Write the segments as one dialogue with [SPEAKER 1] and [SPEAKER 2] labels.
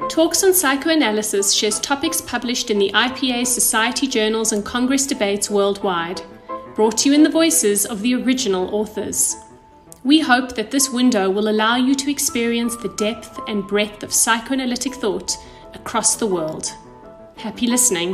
[SPEAKER 1] Talks on Psychoanalysis shares topics published in the IPA Society journals and Congress debates worldwide, brought to you in the voices of the original authors. We hope that this window will allow you to experience the depth and breadth of psychoanalytic thought across the world. Happy listening.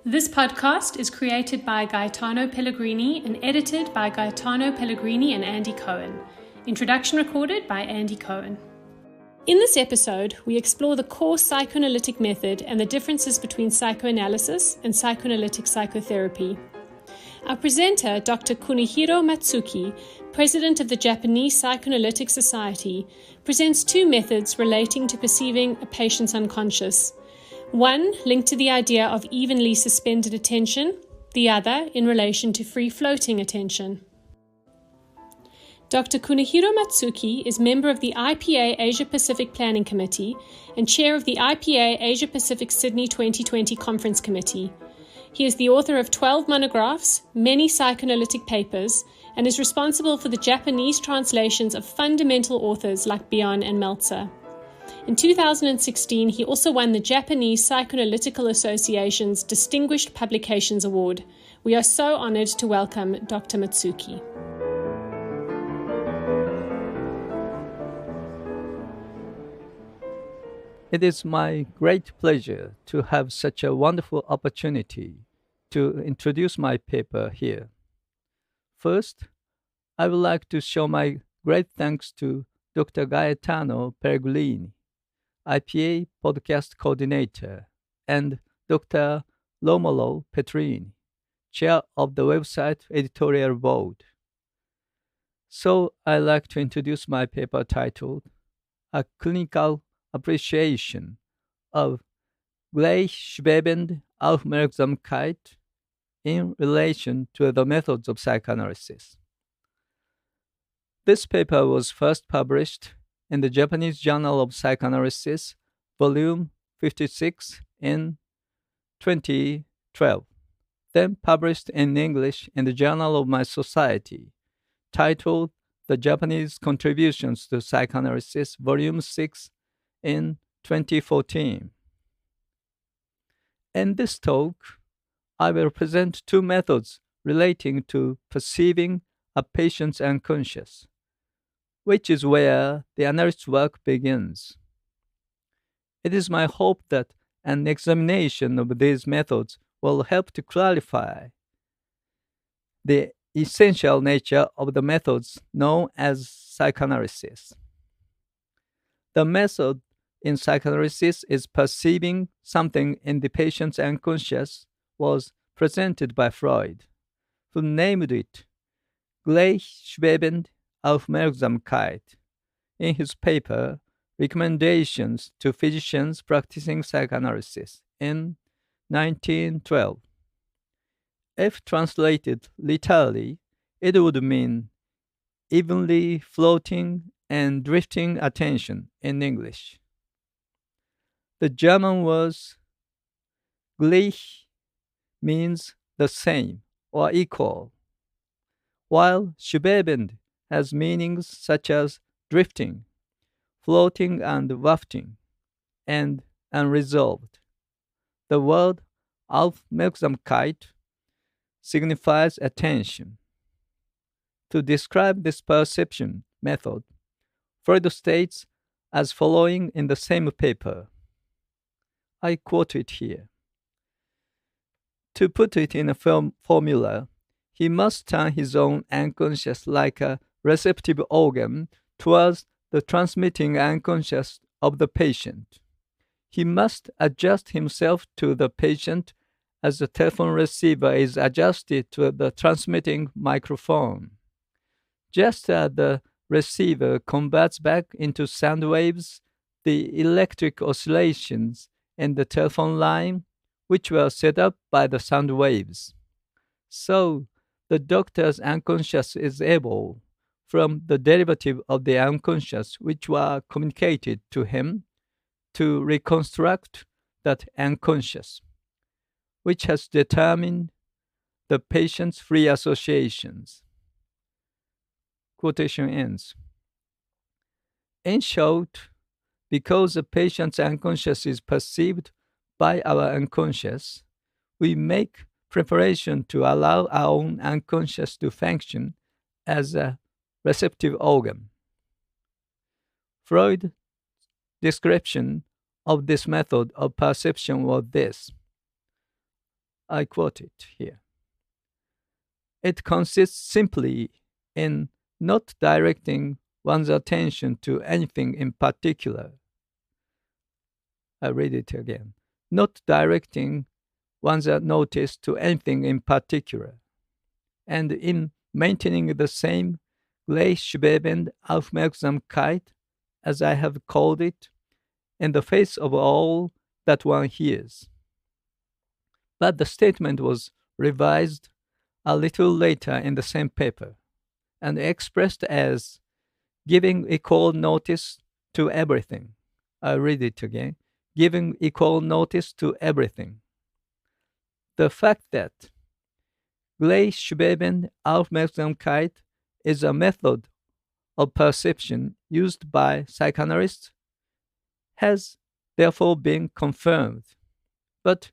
[SPEAKER 1] This podcast is created by Gaetano Pellegrini and edited by Gaetano Pellegrini and Andy Cohen. Introduction recorded by Andy Cohen. In this episode, we explore the core psychoanalytic method and the differences between psychoanalysis and psychoanalytic psychotherapy. Our presenter, Dr. Kunihiro Matsuki, president of the Japanese Psychoanalytic Society, presents two methods relating to perceiving a patient's unconscious. One linked to the idea of evenly suspended attention, the other in relation to free-floating attention. Dr. Kunihiro Matsuki is member of the IPA Asia-Pacific Planning Committee and chair of the IPA Asia-Pacific Sydney 2020 Conference Committee. He is the author of 12 monographs, many psychoanalytic papers, and is responsible for the Japanese translations of fundamental authors like Bion and Meltzer. In 2016, he also won the Japanese Psychoanalytical Association's Distinguished Publications Award. We are so honored to welcome Dr. Matsuki.
[SPEAKER 2] It is my great pleasure to have such a wonderful opportunity to introduce my paper here. First, I would like to show my great thanks to Dr. Gaetano Pellegrini, IPA podcast coordinator, and Dr. Romolo Petrini, chair of the website editorial board. So I'd like to introduce my paper titled A Clinical Appreciation of gleichschwebende Aufmerksamkeit in relation to the methods of psychoanalysis. This paper was first published in the Japanese Journal of Psychoanalysis, volume 56 in 2012, then published in English in the Journal of my society, titled The Japanese Contributions to Psychoanalysis, volume 6 in 2014. In this talk, I will present two methods relating to perceiving a patient's unconscious, which is where the analyst's work begins. It is my hope that an examination of these methods will help to clarify the essential nature of the methods known as psychoanalysis. The method in psychoanalysis is perceiving something in the patient's unconscious was presented by Freud, who named it gleichschwebende Aufmerksamkeit in his paper Recommendations to Physicians Practicing Psychoanalysis in 1912. If translated literally, it would mean evenly floating and drifting attention in English. The German words gleich means the same or equal, while schwebend has meanings such as drifting, floating and wafting, and unresolved. The word Aufmerksamkeit signifies attention. To describe this perception method, Freud states as following in the same paper. I quote it here. To put it in a formula, he must turn his own unconscious like a receptive organ towards the transmitting unconscious of the patient. He must adjust himself to the patient as the telephone receiver is adjusted to the transmitting microphone. Just as the receiver converts back into sound waves the electric oscillations in the telephone line, which were set up by the sound waves. So, the doctor's unconscious is able, from the derivative of the unconscious which were communicated to him, to reconstruct that unconscious, which has determined the patient's free associations. Quotation ends. In short, because the patient's unconscious is perceived by our unconscious, we make preparation to allow our own unconscious to function as a receptive organ. Freud's description of this method of perception was this. I quote it here. It consists simply in not directing one's attention to anything in particular. I read it again. Not directing one's notice to anything in particular, and in maintaining the same gleichschwebende Aufmerksamkeit, as I have called it, in the face of all that one hears. But the statement was revised a little later in the same paper and expressed as giving equal notice to everything. I read it again. Giving equal notice to everything. The fact that gleichschwebende Aufmerksamkeit is a method of perception used by psychoanalysts has therefore been confirmed. But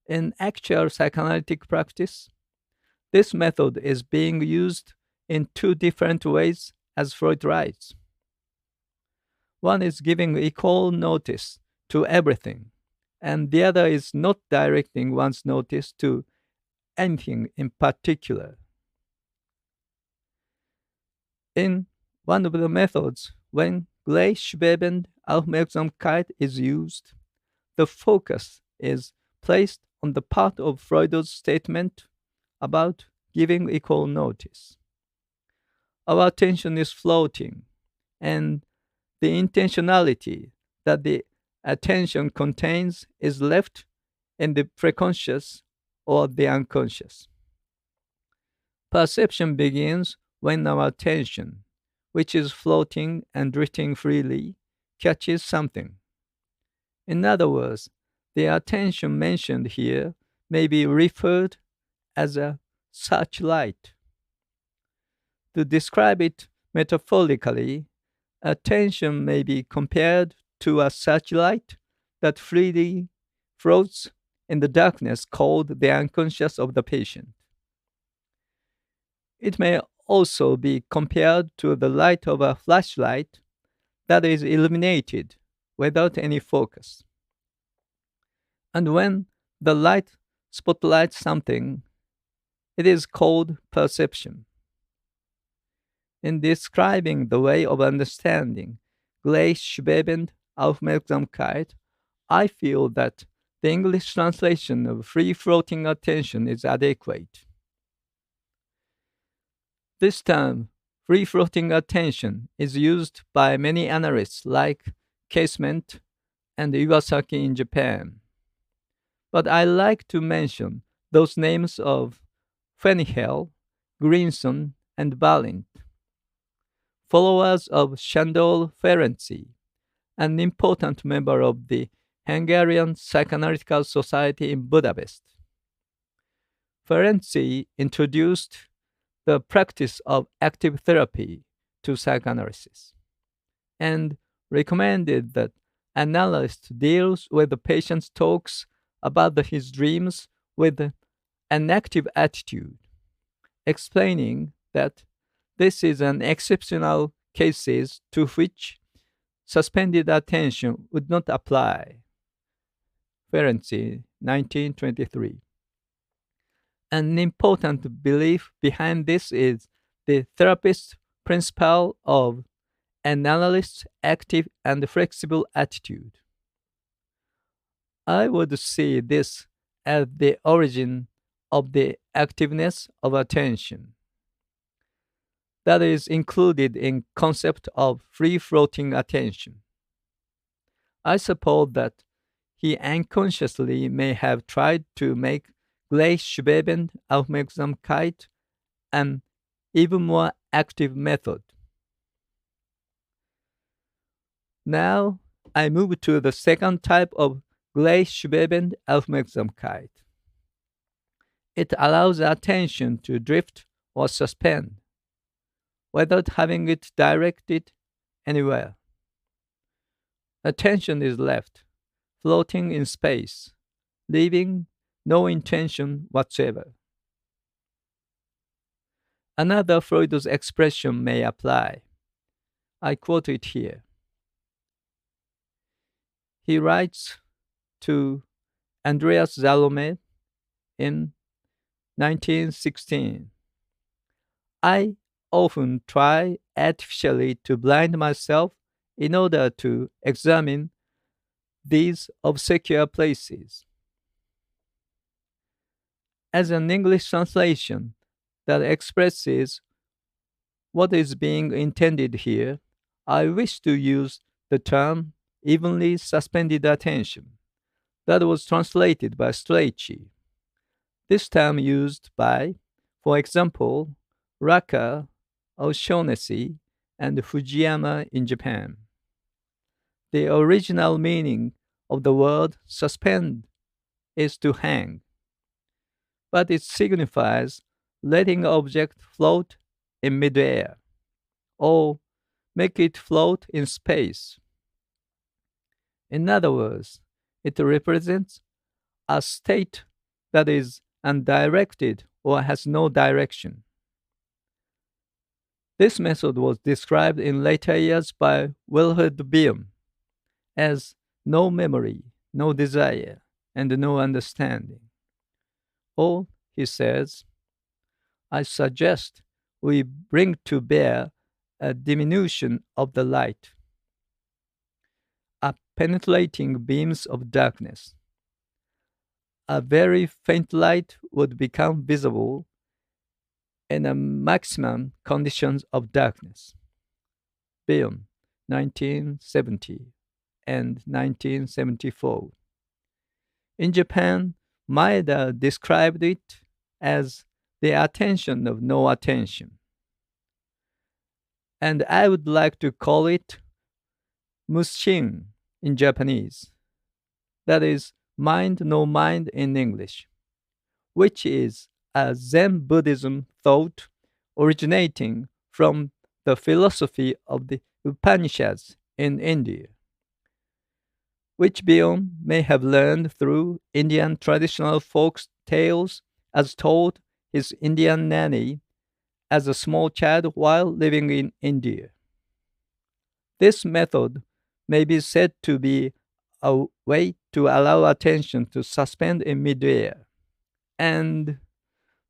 [SPEAKER 2] in actual psychoanalytic practice, this method is being used in two different ways, as Freud writes. One is giving equal notice to everything, and the other is not directing one's notice to anything in particular. In one of the methods, when gleichschwebende Aufmerksamkeit is used, the focus is placed on the part of Freud's statement about giving equal notice. Our attention is floating, and the intentionality that the attention contains is left in the preconscious or the unconscious. Perception begins when our attention, which is floating and drifting freely, catches something. In other words, the attention mentioned here may be referred as a searchlight. To describe it metaphorically, attention may be compared to a searchlight that freely floats in the darkness called the unconscious of the patient. It may also be compared to the light of a flashlight that is illuminated without any focus. And when the light spotlights something, it is called perception. In describing the way of understanding gleichschwebende Aufmerksamkeit, I feel that the English translation of free-floating attention is adequate. This term, free-floating attention, is used by many analysts like Casement and Iwasaki in Japan. But I like to mention those names of Fenihel, Greenson, and Balint, followers of Sándor Ferenczi, an important member of the Hungarian Psychoanalytical Society in Budapest. Ferenczi introduced the practice of active therapy to psychoanalysis and recommended that an analyst deals with the patient's talks about his dreams with an active attitude, explaining that this is an exceptional cases to which suspended attention would not apply. Ferenczi, 1923. An important belief behind this is the therapist's principle of an analyst's active and flexible attitude. I would see this as the origin of the activeness of attention that is included in concept of free-floating attention. I suppose that he unconsciously may have tried to make gleichschwebende Aufmerksamkeit an even more active method. Now I move to the second type of gleichschwebende Aufmerksamkeit. It allows attention to drift or suspend without having it directed anywhere. Attention is left, floating in space, leaving no intention whatsoever. Another Freud's expression may apply. I quote it here. He writes to Andreas Salome in 1916. I often try artificially to blind myself in order to examine these obscure places. As an English translation that expresses what is being intended here, I wish to use the term evenly suspended attention that was translated by Strachey. This term used by, for example, Raka, O'Shaughnessy, and Fujiyama in Japan. The original meaning of the word suspend is to hang, but it signifies letting an object float in midair, or make it float in space. In other words, it represents a state that is undirected or has no direction. This method was described in later years by Wilhelm Bion as no memory, no desire, and no understanding. Or, he says, I suggest we bring to bear a diminution of the light, a penetrating beams of darkness. A very faint light would become visible in a maximum conditions of darkness. Bion, 1970 and 1974. In Japan, Maeda described it as the attention of no attention. And I would like to call it mushin in Japanese. That is, mind no mind in English, which is a Zen Buddhism thought originating from the philosophy of the Upanishads in India, which Bion may have learned through Indian traditional folk tales as told his Indian nanny as a small child while living in India. This method may be said to be a way to allow attention to suspend in midair, and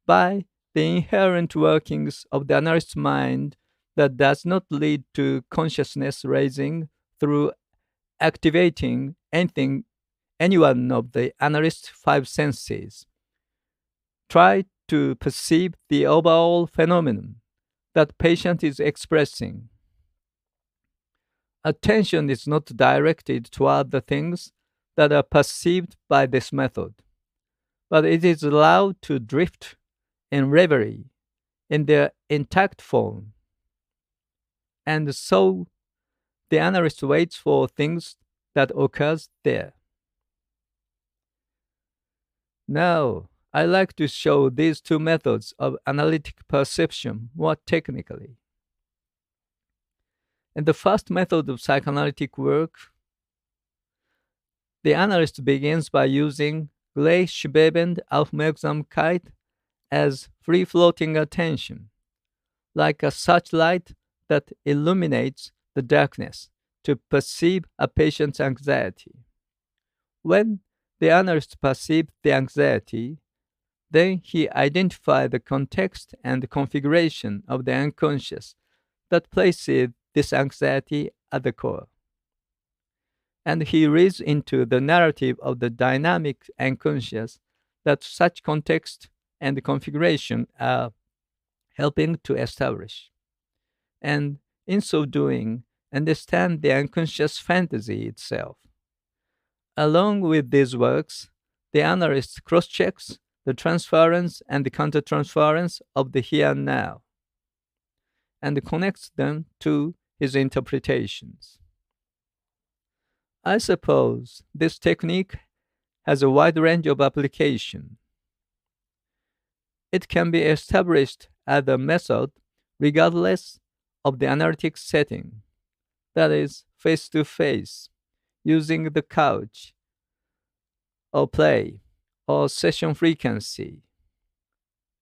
[SPEAKER 2] by the inherent workings of the analyst's mind that does not lead to consciousness raising through activating any one of the analyst's five senses. Try to perceive the overall phenomenon that patient is expressing. Attention is not directed toward the things that are perceived by this method, but it is allowed to drift in reverie in their intact form. And so the analyst waits for things that occurs there. Now, I like to show these two methods of analytic perception more technically. In the first method of psychoanalytic work, the analyst begins by using gleichschwebende Aufmerksamkeit as free-floating attention, like a searchlight that illuminates the darkness to perceive a patient's anxiety. When the analyst perceives the anxiety, then he identifies the context and configuration of the unconscious that places this anxiety at the core. And he reads into the narrative of the dynamic unconscious that such context and configuration are helping to establish. And in so doing, understand the unconscious fantasy itself. Along with these works, the analyst cross-checks the transference and the countertransference of the here and now, and connects them to his interpretations. I suppose this technique has a wide range of application. It can be established as a method regardless of the analytic setting, that is, face-to-face, using the couch, or play, or session frequency.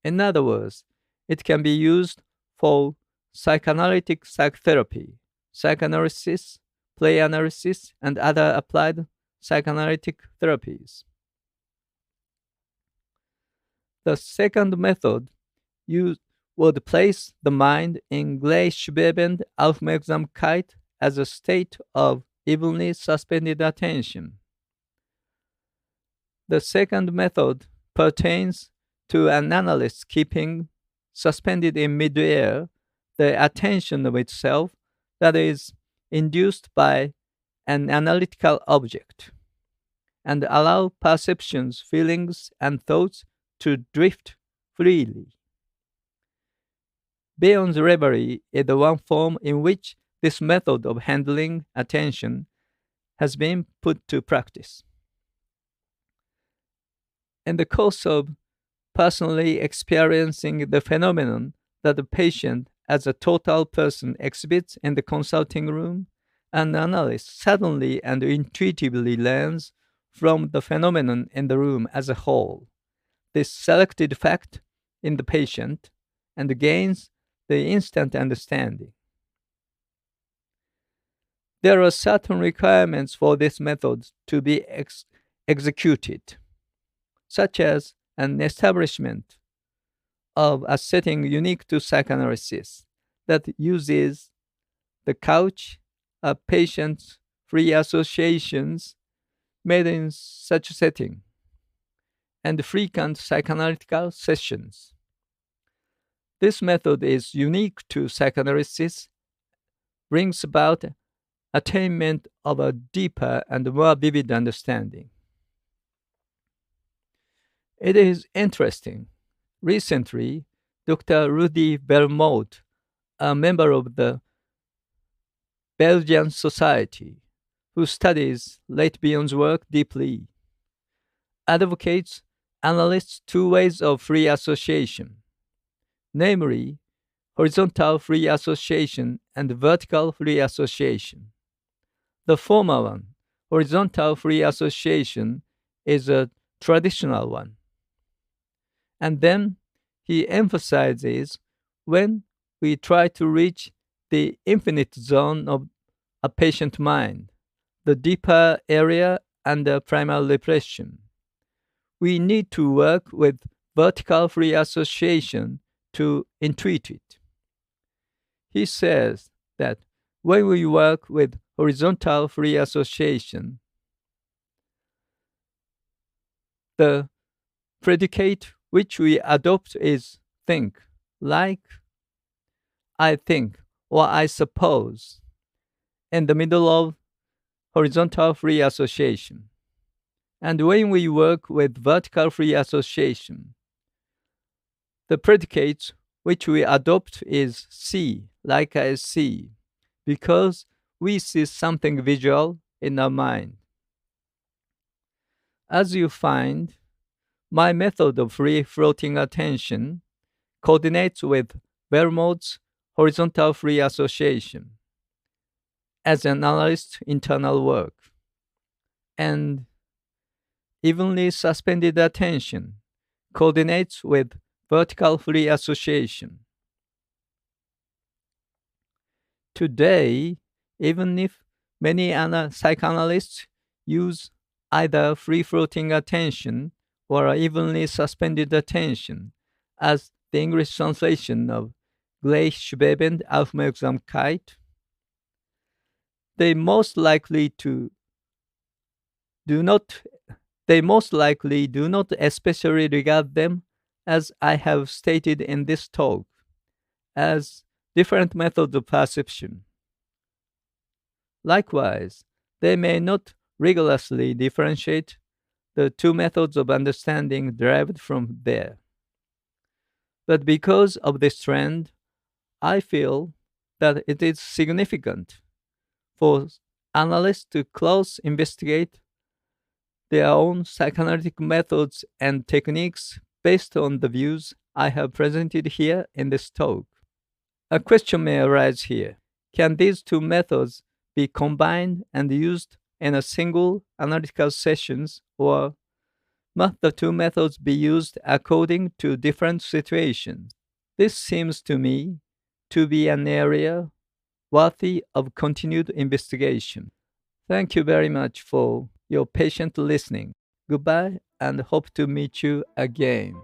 [SPEAKER 2] In other words, it can be used for psychoanalytic psychotherapy, psychoanalysis, play analysis, and other applied psychoanalytic therapies. The second method would place the mind in gleichschwebende Aufmerksamkeit as a state of evenly suspended attention. The second method pertains to an analyst keeping suspended in midair the attention of itself that is induced by an analytical object, and allow perceptions, feelings, and thoughts to drift freely. Bion's reverie is the one form in which this method of handling attention has been put to practice. In the course of personally experiencing the phenomenon that the patient as a total person exhibits in the consulting room, an analyst suddenly and intuitively learns from the phenomenon in the room as a whole this selected fact in the patient and gains the instant understanding. There are certain requirements for this method to be executed, such as an establishment of a setting unique to psychoanalysis that uses the couch, a patient's free associations made in such a setting, and frequent psychoanalytical sessions. This method is unique to psychoanalysis, brings about attainment of a deeper and more vivid understanding. It is interesting. Recently, Dr. Rudy Vermouth, a member of the Belgian Society, who studies late Bion's work deeply, advocates analysts two ways of free association, namely horizontal free association and vertical free association. The former one, horizontal free association, is a traditional one. And then he emphasizes when we try to reach the infinite zone of a patient mind, the deeper area under primal repression, we need to work with vertical free association to intuit it. He says that when we work with horizontal free association, the predicate which we adopt is think, like, I think, or I suppose, in the middle of horizontal free association. And when we work with vertical free association, the predicate which we adopt is see, like I see, because we see something visual in our mind. As you find, my method of free floating attention coordinates with Vermouth's horizontal free association as an analyst's internal work, and evenly suspended attention coordinates with vertical free association. Today, even if many psychoanalysts use either free-floating attention or evenly suspended attention as the English translation of gleichschwebende Aufmerksamkeit, they most likely do not especially regard them, as I have stated in this talk, as different methods of perception. Likewise, they may not rigorously differentiate the two methods of understanding derived from there. But because of this trend, I feel that it is significant for analysts to closely investigate their own psychoanalytic methods and techniques based on the views I have presented here in this talk. A question may arise here. Can these two methods be combined and used in a single analytical sessions, or must the two methods be used according to different situations? This seems to me to be an area worthy of continued investigation. Thank you very much for your patient listening. Goodbye and hope to meet you again.